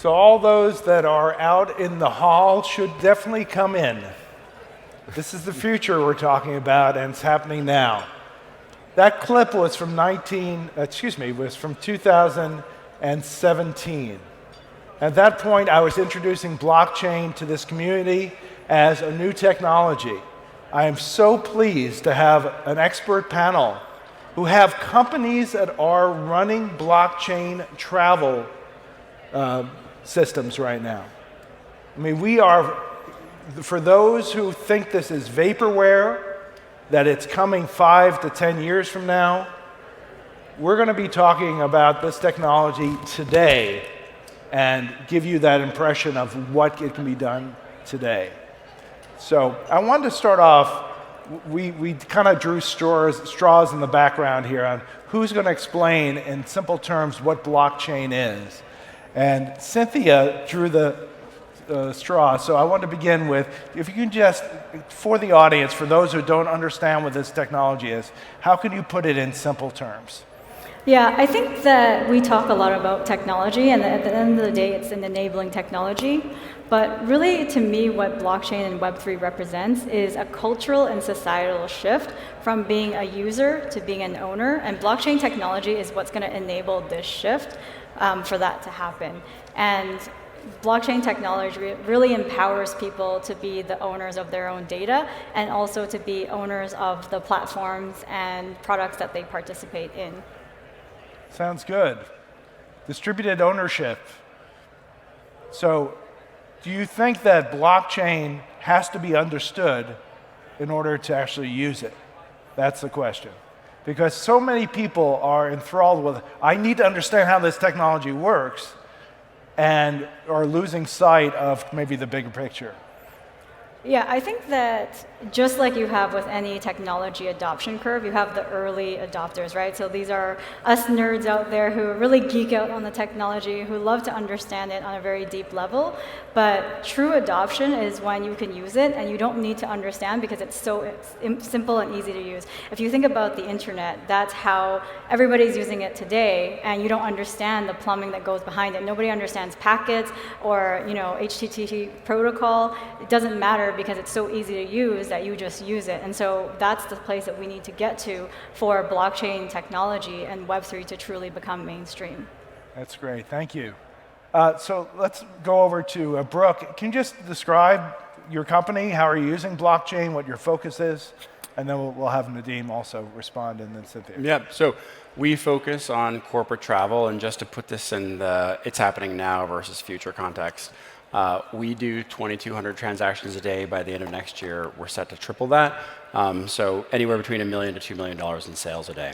So all those that are out in the hall should definitely come in. This is the future we're talking about, and it's happening now. That clip was from 2017. At that point, I was introducing blockchain to this community as a new technology. I am so pleased to have an expert panel who have companies that are running blockchain travel systems right now. I mean, we are, for those who think this is vaporware, that it's coming 5 to 10 years from now, we're going to be talking about this technology today and give you that impression of what it can be done today. So I wanted to start off, we kind of drew straws in the background here on who's going to explain in simple terms what blockchain is. And Cynthia drew the straw, so I want to begin with, if you can just, for the audience, for those who don't understand what this technology is, how can you put it in simple terms? Yeah, I think that we talk a lot about technology, and at the end of the day, it's an enabling technology. But really, to me, what blockchain and Web3 represents is a cultural and societal shift from being a user to being an owner. And blockchain technology is what's going to enable this shift for that to happen. And blockchain technology really empowers people to be the owners of their own data and also to be owners of the platforms and products that they participate in. Sounds good. Distributed ownership. So, do you think that blockchain has to be understood in order to actually use it? That's the question. Because so many people are enthralled with, I need to understand how this technology works, and are losing sight of maybe the bigger picture. Yeah, I think that just like you have with any technology adoption curve, you have the early adopters, right? So these are us nerds out there who really geek out on the technology, who love to understand it on a very deep level. But true adoption is when you can use it and you don't need to understand because it's simple and easy to use. If you think about the internet, that's how everybody's using it today, and you don't understand the plumbing that goes behind it. Nobody understands packets or HTTP protocol. It doesn't matter because it's so easy to use that you just use it. And so that's the place that we need to get to for blockchain technology and Web3 to truly become mainstream. That's great, thank you. So let's go over to Brook. Can you just describe your company, how are you using blockchain, what your focus is? And then we'll have Nadim also respond, and then Cynthia. Yeah, so we focus on corporate travel, and just to put this in the it's happening now versus future context, we do 2,200 transactions a day. By the end of next year, we're set to triple that. So anywhere between $1 million to $2 million in sales a day.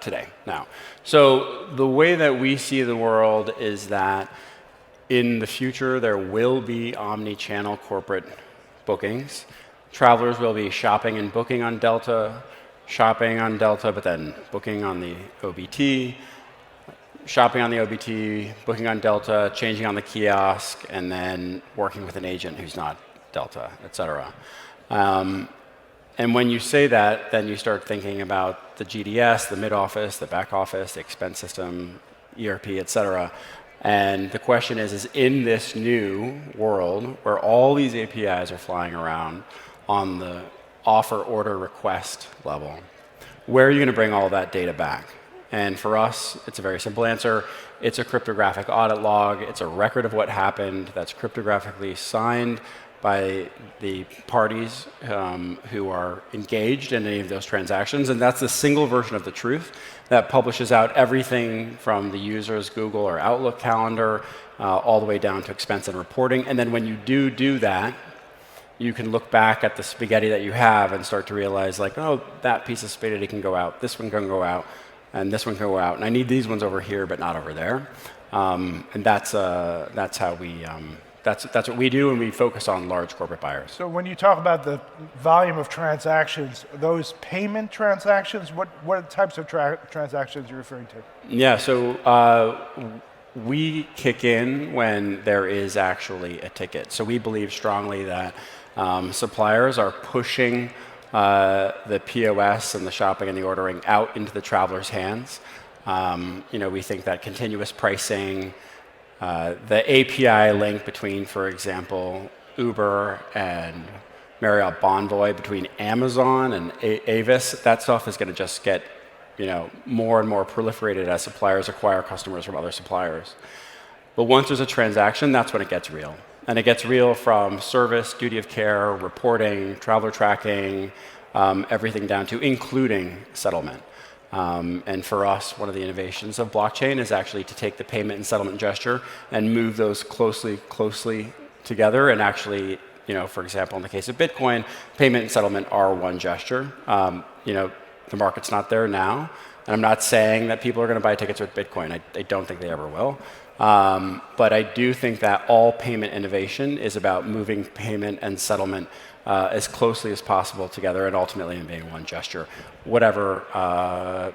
Today, now. So the way that we see the world is that in the future, there will be omni-channel corporate bookings. Travelers will be shopping and booking on Delta, but then booking on the OBT, shopping on the OBT, booking on Delta, changing on the kiosk, and then working with an agent who's not Delta, et cetera. And when you say that, then you start thinking about the GDS, the mid-office, the back office, the expense system, ERP, et cetera. And the question is in this new world where all these APIs are flying around on the offer, order, request level, where are you going to bring all of that data back? And for us, it's a very simple answer. It's a cryptographic audit log. It's a record of what happened that's cryptographically signed by the parties who are engaged in any of those transactions. And that's the single version of the truth that publishes out everything from the user's Google or Outlook calendar all the way down to expense and reporting. And then when you do that, you can look back at the spaghetti that you have and start to realize, like, oh, that piece of spaghetti can go out, this one can go out, and this one can go out. And I need these ones over here, but not over there. And that's how we... That's what we do, and we focus on large corporate buyers. So when you talk about the volume of transactions, those payment transactions, what types of transactions are you referring to? Yeah, so we kick in when there is actually a ticket. So we believe strongly that suppliers are pushing the POS and the shopping and the ordering out into the traveler's hands. We think that continuous pricing, the API link between, for example, Uber and Marriott Bonvoy, between Amazon and Avis, that stuff is going to just get more and more proliferated as suppliers acquire customers from other suppliers. But once there's a transaction, that's when it gets real. And it gets real from service, duty of care, reporting, traveler tracking, everything down to including settlement. And for us, one of the innovations of blockchain is actually to take the payment and settlement gesture and move those closely together. And actually, for example, in the case of Bitcoin, payment and settlement are one gesture. The market's not there now. And I'm not saying that people are going to buy tickets with Bitcoin. I don't think they ever will. But I do think that all payment innovation is about moving payment and settlement as closely as possible together and ultimately in being one gesture. Whatever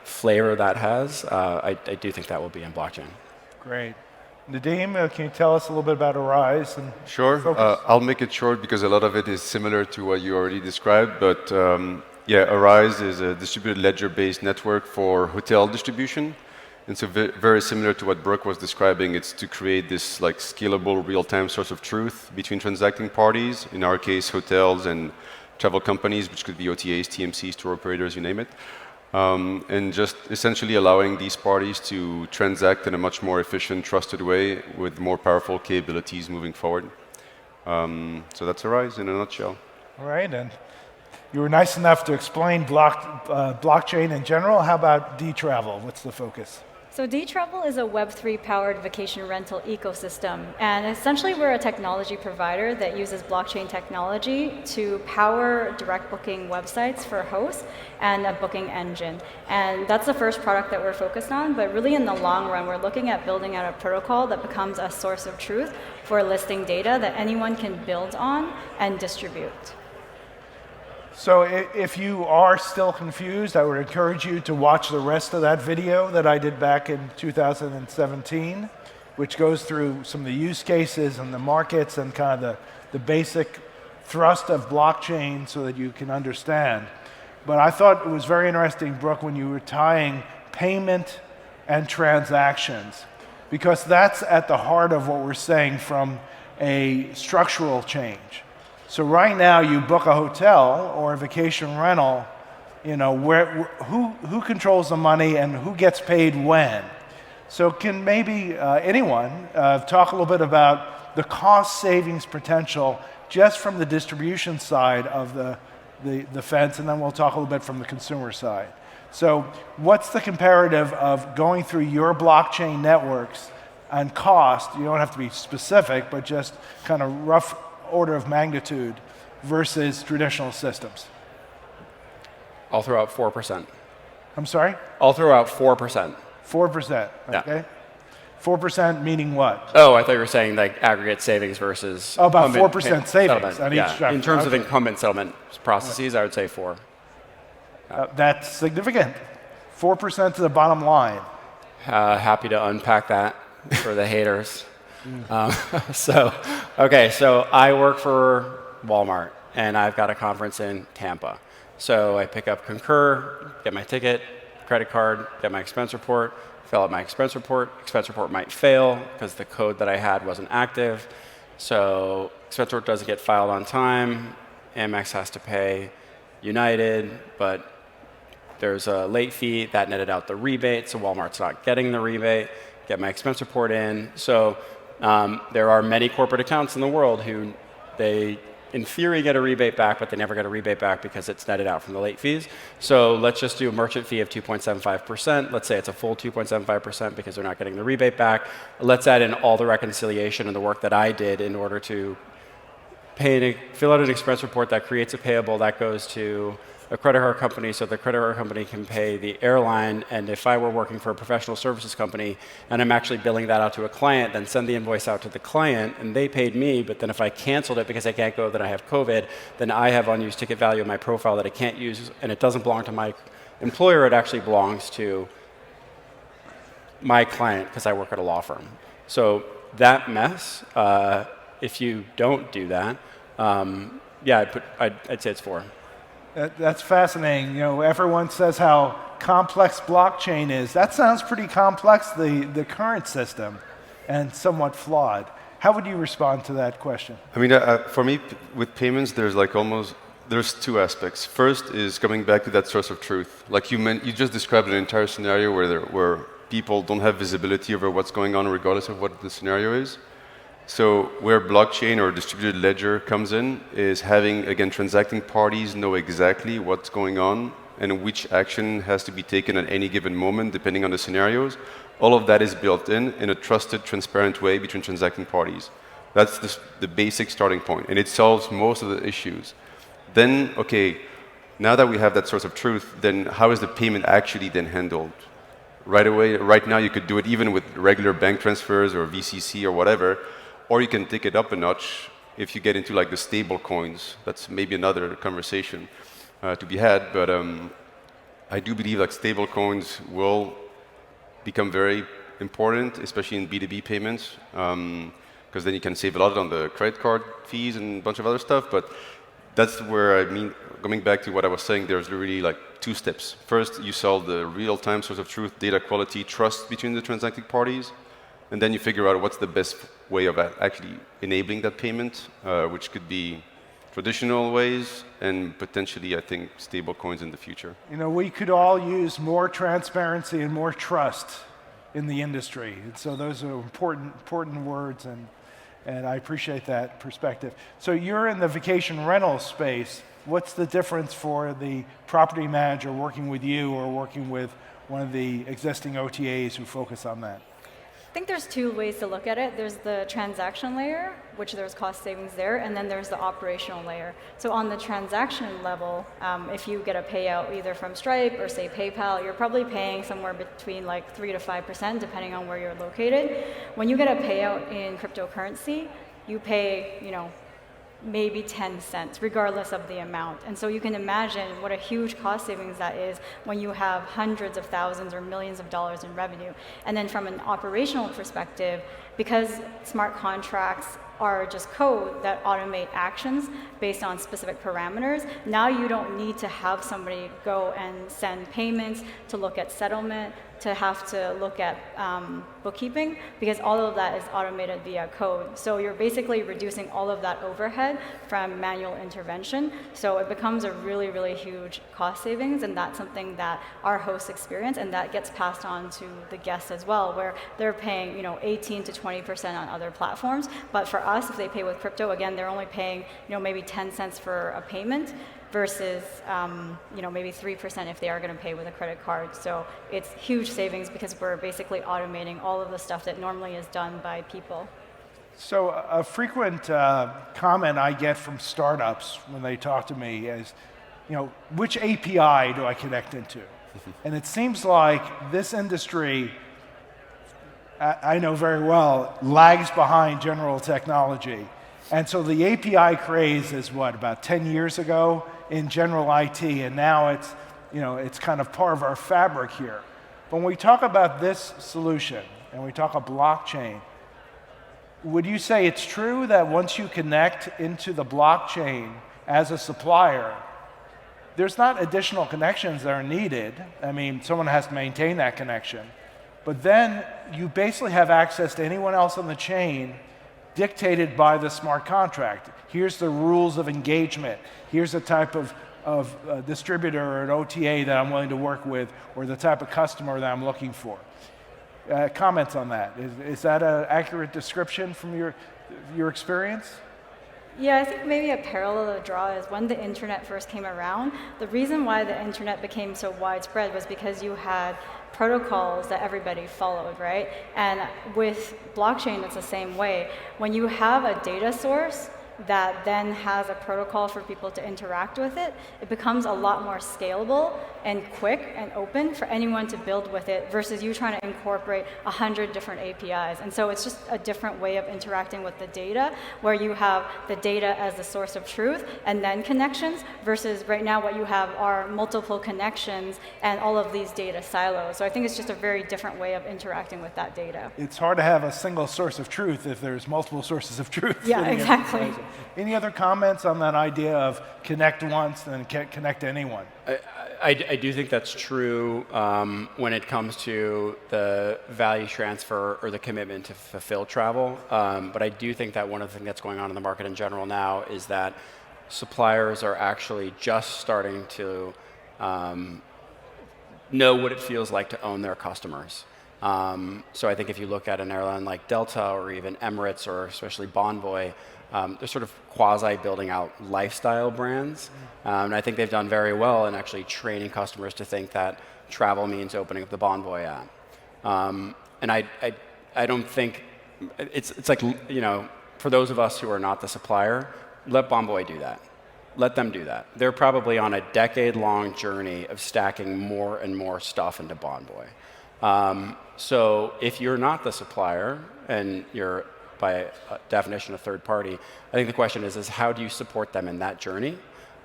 flavor that has, I do think that will be in blockchain. Great. Nadim, can you tell us a little bit about Arise? And Sure. I'll make it short because a lot of it is similar to what you already described. But Arise is a distributed ledger-based network for hotel distribution. And so very similar to what Brook was describing, it's to create this scalable real-time source of truth between transacting parties, in our case, hotels and travel companies, which could be OTAs, TMCs, tour operators, you name it. And just essentially allowing these parties to transact in a much more efficient, trusted way with more powerful capabilities moving forward. So that's Arise in a nutshell. All right, and you were nice enough to explain blockchain in general. How about D-Travel? What's the focus? So D-Travel is a Web3-powered vacation rental ecosystem. And essentially, we're a technology provider that uses blockchain technology to power direct booking websites for hosts and a booking engine. And that's the first product that we're focused on. But really, in the long run, we're looking at building out a protocol that becomes a source of truth for listing data that anyone can build on and distribute. So if you are still confused, I would encourage you to watch the rest of that video that I did back in 2017, which goes through some of the use cases and the markets and kind of the basic thrust of blockchain so that you can understand. But I thought it was very interesting, Brook, when you were tying payment and transactions, because that's at the heart of what we're saying from a structural change. So right now, you book a hotel or a vacation rental, who controls the money and who gets paid when? So can maybe anyone talk a little bit about the cost savings potential just from the distribution side of the fence, and then we'll talk a little bit from the consumer side. So what's the comparative of going through your blockchain networks and cost? You don't have to be specific, but just kind of rough order of magnitude versus traditional systems. I'll throw out 4%. I'm sorry? I'll throw out 4%. 4%, okay. Yeah. 4% meaning what? Oh, I thought you were saying aggregate savings versus about 4% savings on each yeah. In terms of incumbent settlement processes, I would say 4. That's significant. 4% to the bottom line. Happy to unpack that for the haters. So I work for Walmart, and I've got a conference in Tampa. So I pick up Concur, get my ticket, credit card, get my expense report, fill out my expense report. Expense report might fail because the code that I had wasn't active. So expense report doesn't get filed on time. Amex has to pay United, but there's a late fee that netted out the rebate, so Walmart's not getting the rebate. Get my expense report in. So there are many corporate accounts in the world who they, in theory, get a rebate back, but they never get a rebate back because it's netted out from the late fees. So let's just do a merchant fee of 2.75%. Let's say it's a full 2.75% because they're not getting the rebate back. Let's add in all the reconciliation and the work that I did in order to fill out an expense report that creates a payable that goes to a credit card company so the credit card company can pay the airline. And if I were working for a professional services company and I'm actually billing that out to a client, then send the invoice out to the client and they paid me. But then if I canceled it because I can't go, then I have COVID, then I have unused ticket value in my profile that I can't use, and it doesn't belong to my employer. It actually belongs to my client because I work at a law firm. So that mess, if you don't do that, I'd say it's 4. That's fascinating. Everyone says how complex blockchain is. That sounds pretty complex, the current system, and somewhat flawed. How would you respond to that question? I mean, for me, with payments, there's two aspects. First is coming back to that source of truth. Like you just described an entire scenario where people don't have visibility over what's going on regardless of what the scenario is. So where blockchain or distributed ledger comes in is having, again, transacting parties know exactly what's going on and which action has to be taken at any given moment depending on the scenarios. All of that is built in a trusted, transparent way between transacting parties. That's the basic starting point, and it solves most of the issues. Then, okay, now that we have that source of truth, then how is the payment actually then handled? Right away, right now you could do it even with regular bank transfers or VCC or whatever, or you can take it up a notch if you get into like the stable coins. That's maybe another conversation to be had, but I do believe like stable coins will become very important, especially in B2B payments, because then you can save a lot on the credit card fees and a bunch of other stuff, but that's where I mean, going back to what I was saying, there's really like two steps. First, you solve the real-time source of truth, data quality, trust between the transacting parties, and then you figure out what's the best way of actually enabling that payment, which could be traditional ways and potentially, I think, stable coins in the future. You know, we could all use more transparency and more trust in the industry. And so those are important words, and I appreciate that perspective. So you're in the vacation rental space. What's the difference for the property manager working with you or working with one of the existing OTAs who focus on that? I think there's two ways to look at it. There's the transaction layer, which there's cost savings there, and then there's the operational layer. So on the transaction level, if you get a payout either from Stripe or say PayPal, you're probably paying somewhere between like 3 to 5%, depending on where you're located. When you get a payout in cryptocurrency, you pay, maybe 10 cents, regardless of the amount. And so you can imagine what a huge cost savings that is when you have hundreds of thousands or millions of dollars in revenue. And then from an operational perspective, because smart contracts are just code that automate actions based on specific parameters, now you don't need to have somebody go and send payments, to look at settlement, to have to look at bookkeeping, because all of that is automated via code. So you're basically reducing all of that overhead from manual intervention. So it becomes a really, really huge cost savings, and that's something that our hosts experience, and that gets passed on to the guests as well, where they're paying 18 to 20% on other platforms. But for us, if they pay with crypto, again, they're only paying maybe 10 cents for a payment, versus maybe 3% if they are going to pay with a credit card. So it's huge savings because we're basically automating all of the stuff that normally is done by people. So a frequent comment I get from startups when they talk to me is, which API do I connect into? And it seems like this industry, I know very well, lags behind general technology. And so the API craze is about 10 years ago in general IT, and now it's kind of part of our fabric here. But when we talk about this solution and we talk about blockchain, would you say it's true that once you connect into the blockchain as a supplier, there's not additional connections that are needed? I mean, someone has to maintain that connection. But then you basically have access to anyone else on the chain dictated by the smart contract. Here's the rules of engagement. Here's the type of distributor or an OTA that I'm willing to work with, or the type of customer that I'm looking for. Comments on that? Is that an accurate description from your experience? Yeah, I think maybe a parallel to draw is when the internet first came around, the reason why the internet became so widespread was because you had protocols that everybody followed, right? And with blockchain, it's the same way. When you have a data source that then has a protocol for people to interact with it, it becomes a lot more scalable and quick and open for anyone to build with it versus you trying to incorporate 100 different APIs. And so it's just a different way of interacting with the data, where you have the data as the source of truth and then connections, versus right now what you have are multiple connections and all of these data silos. So I think it's just a very different way of interacting with that data. It's hard to have a single source of truth if there's multiple sources of truth. Yeah, exactly. Any other comments on that idea of connect once, then connect to anyone? I do think that's true when it comes to the value transfer or the commitment to fulfill travel. But I do think that one of the things that's going on in the market in general now is that suppliers are actually just starting to know what it feels like to own their customers. So I think if you look at an airline like Delta or even Emirates or especially Bonvoy, they're sort of quasi-building out lifestyle brands. And I think they've done very well in actually training customers to think that travel means opening up the Bonvoy app. And I don't think, it's like, you know, for those of us who are not the supplier, let Bonvoy do that. Let them do that. They're probably on a decade-long journey of stacking more and more stuff into Bonvoy. So if you're not the supplier and you're by definition a third party, I think the question is how do you support them in that journey?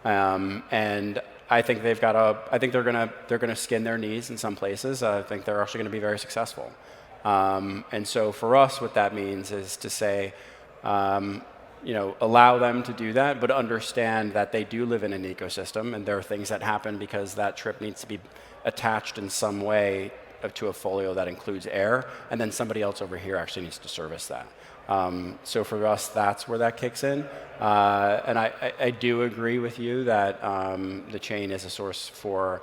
And I think they've got I think they're gonna skin their knees in some places. I think they're actually going to be very successful. And so for us, what that means is to say, you know, allow them to do that, but understand that they do live in an ecosystem, and there are things that happen because that trip needs to be attached in some way to a folio that includes air, and then somebody else over here actually needs to service that. So for us, that's where that kicks in. And I do agree with you that the chain is a source for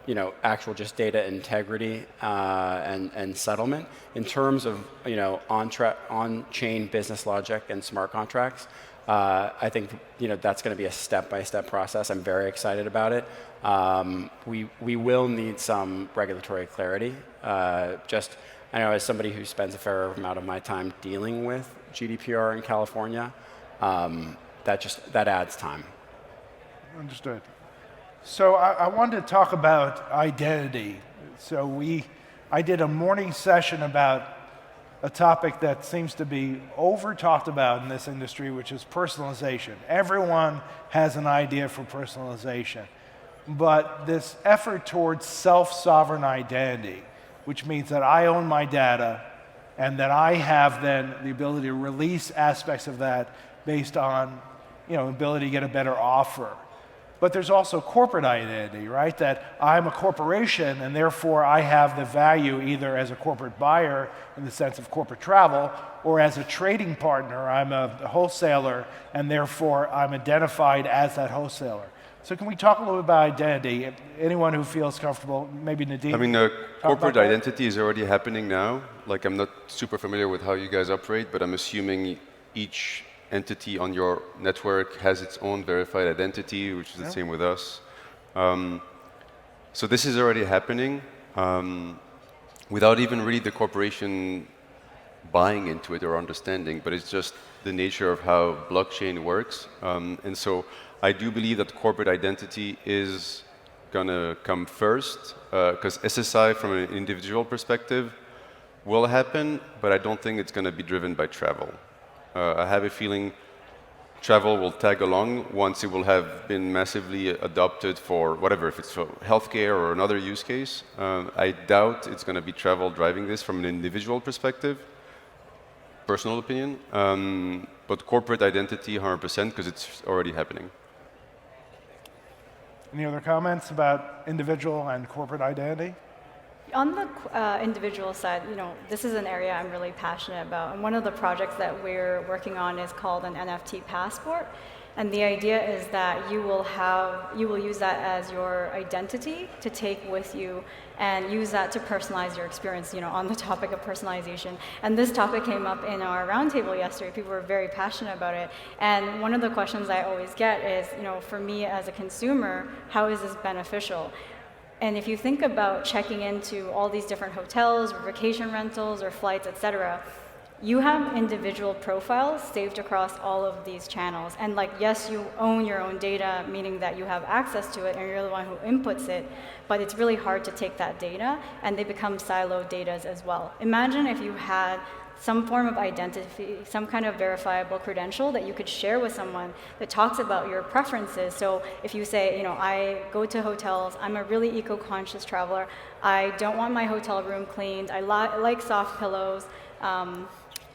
you know, actual just data integrity and settlement. In terms of, you know, on-chain business logic and smart contracts, I think, you know, that's going to be a step-by-step process. I'm very excited about it. We will need some regulatory clarity. I know as somebody who spends a fair amount of my time dealing with GDPR in California, that adds time. Understood. So I wanted to talk about identity. So I did a morning session about a topic that seems to be over-talked about in this industry, which is personalization. Everyone has an idea for personalization. But this effort towards self-sovereign identity, which means that I own my data and that I have then the ability to release aspects of that based on, you know, ability to get a better offer. But there's also corporate identity, right? That I'm a corporation and therefore I have the value either as a corporate buyer in the sense of corporate travel or as a trading partner. I'm a wholesaler and therefore I'm identified as that wholesaler. So can we talk a little bit about identity? Anyone who feels comfortable, maybe Nadim? I mean, corporate identity is already happening now. Like, I'm not super familiar with how you guys operate, but I'm assuming each entity on your network has its own verified identity, which is the same with us. So this is already happening without even really the corporation buying into it or understanding, but it's just the nature of how blockchain works. And so I do believe that corporate identity is going to come first, because SSI from an individual perspective will happen, but I don't think it's going to be driven by travel. I have a feeling travel will tag along once it will have been massively adopted for whatever, if it's for healthcare or another use case. I doubt it's going to be travel driving this from an individual perspective, personal opinion, but corporate identity 100% because it's already happening. Any other comments about individual and corporate identity? On the individual side, you know, this is an area I'm really passionate about. And one of the projects that we're working on is called an NFT passport. And the idea is that you will use that as your identity to take with you and use that to personalize your experience, you know, on the topic of personalization. And this topic came up in our roundtable yesterday. People were very passionate about it. And one of the questions I always get is, you know, for me as a consumer, how is this beneficial? And if you think about checking into all these different hotels or vacation rentals or flights, etc., you have individual profiles saved across all of these channels. And like, yes, you own your own data, meaning that you have access to it and you're the one who inputs it, but it's really hard to take that data and they become siloed data as well. Imagine if you had some form of identity, some kind of verifiable credential that you could share with someone that talks about your preferences. So if you say, you know, I go to hotels, I'm a really eco-conscious traveler, I don't want my hotel room cleaned, I like soft pillows,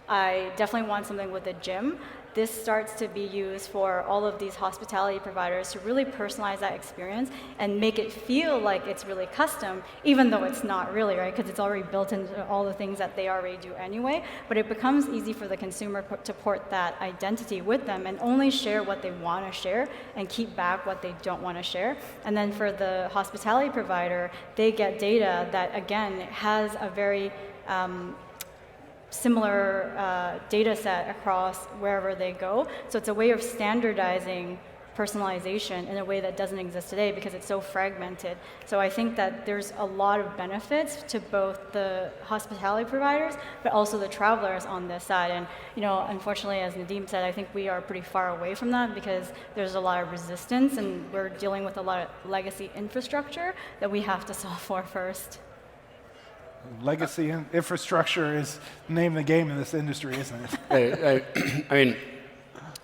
I definitely want something with a gym. this starts to be used for all of these hospitality providers to really personalize that experience and make it feel like it's really custom, even though it's not really, right? Because it's already built into all the things that they already do anyway. But it becomes easy for the consumer to port that identity with them and only share what they want to share and keep back what they don't want to share. And then for the hospitality provider, they get data that, again, has a very similar data set across wherever they go. So it's a way of standardizing personalization in a way that doesn't exist today because it's so fragmented. So I think that there's a lot of benefits to both the hospitality providers, but also the travelers on this side. And unfortunately, as Nadim said, I think we are pretty far away from that because there's a lot of resistance and we're dealing with a lot of legacy infrastructure that we have to solve for first. Legacy infrastructure is the name of the game in this industry, isn't it? I mean,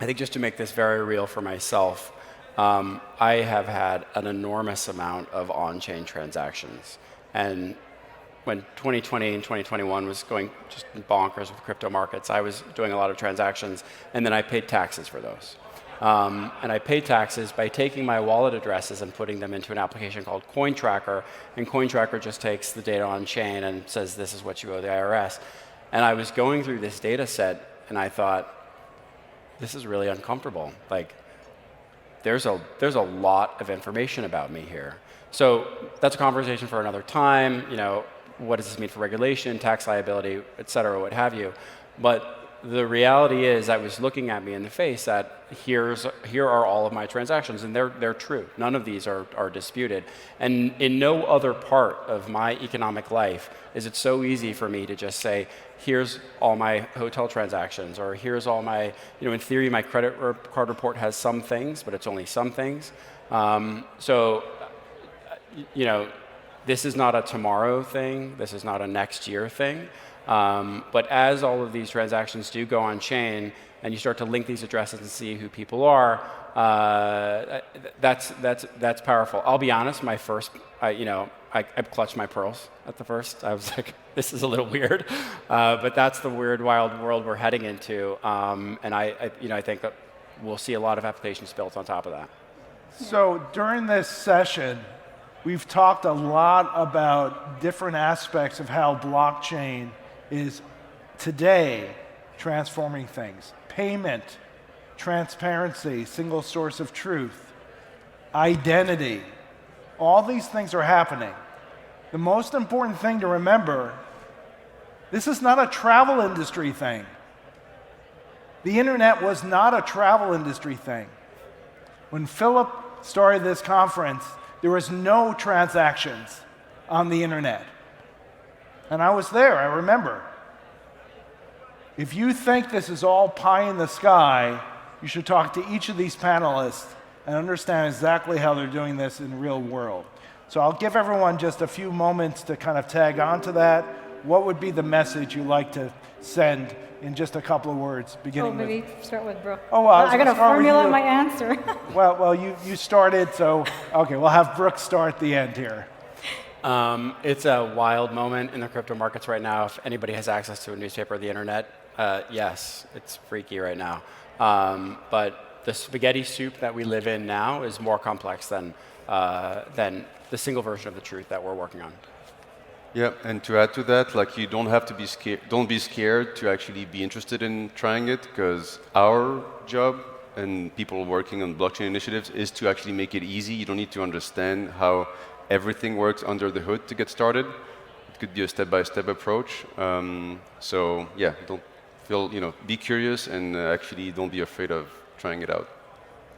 I think just to make this very real for myself, I have had an enormous amount of on-chain transactions. And when 2020 and 2021 was going just bonkers with crypto markets, I was doing a lot of transactions, and then I paid taxes for those. And I pay taxes by taking my wallet addresses and putting them into an application called CoinTracker, and CoinTracker just takes the data on chain and says this is what you owe the IRS. And I was going through this data set, and I thought, this is really uncomfortable. Like, there's a lot of information about me here. So that's a conversation for another time. What does this mean for regulation, tax liability, et cetera, what have you? But the reality is, I was looking at me in the face that here are all of my transactions, and they're true. None of these are disputed. And in no other part of my economic life is it so easy for me to just say, here's all my hotel transactions, or here's all my, in theory, my credit card report has some things, but it's only some things. This is not a tomorrow thing. This is not a next year thing. But as all of these transactions do go on chain, and you start to link these addresses and see who people are, that's powerful. I'll be honest. My first, I clutched my pearls at the first. I was like, this is a little weird, but that's the weird, wild world we're heading into. And I think that we'll see a lot of applications built on top of that. So during this session, we've talked a lot about different aspects of how blockchain is today transforming things. Payment, transparency, single source of truth, identity. All these things are happening. The most important thing to remember, this is not a travel industry thing. The internet was not a travel industry thing. When Philip started this conference, there was no transactions on the internet. And I was there, I remember. If you think this is all pie in the sky, you should talk to each of these panelists and understand exactly how they're doing this in the real world. So I'll give everyone just a few moments to kind of tag on to that. What would be the message you'd like to send in just a couple of words, beginning with... maybe start with Brook. Oh, well, I got to formulate my answer. Well, you started, so okay, we'll have Brook start the end here. It's a wild moment in the crypto markets right now. If anybody has access to a newspaper or the internet, yes, it's freaky right now. But the spaghetti soup that we live in now is more complex than the single version of the truth that we're working on. Yeah, and to add to that, like, you don't have to be scared. Don't be scared to actually be interested in trying it, because our job and people working on blockchain initiatives is to actually make it easy. You don't need to understand how everything works under the hood to get started. It could be a step-by-step approach. So yeah, don't feel, be curious, and actually don't be afraid of trying it out.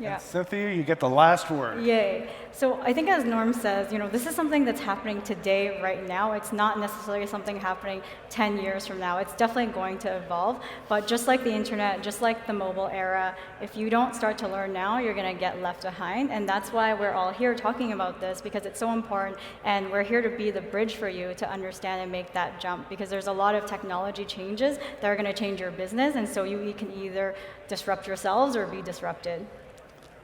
Yeah. And Cynthia, you get the last word. Yay. So I think, as Norm says, this is something that's happening today, right now. It's not necessarily something happening 10 years from now. It's definitely going to evolve. But just like the internet, just like the mobile era, if you don't start to learn now, you're going to get left behind. And that's why we're all here talking about this, because it's so important. And we're here to be the bridge for you to understand and make that jump, because there's a lot of technology changes that are going to change your business. And so you can either disrupt yourselves or be disrupted.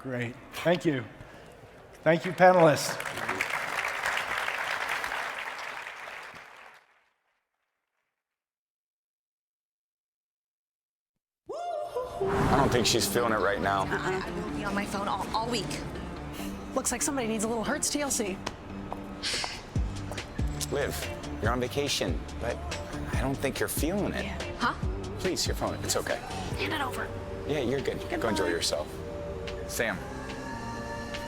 Great. Thank you. Thank you, panelists. I don't think she's feeling it right now. I will be on my phone all week. Looks like somebody needs a little Hertz TLC. Liv, you're on vacation, but I don't think you're feeling it. Huh? Please, your phone. It's okay. Hand it over. Yeah, you're good. Go enjoy yourself. Sam.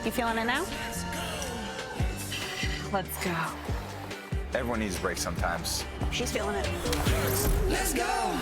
You feeling it now? Let's go. Everyone needs a break sometimes. She's feeling it. Let's go.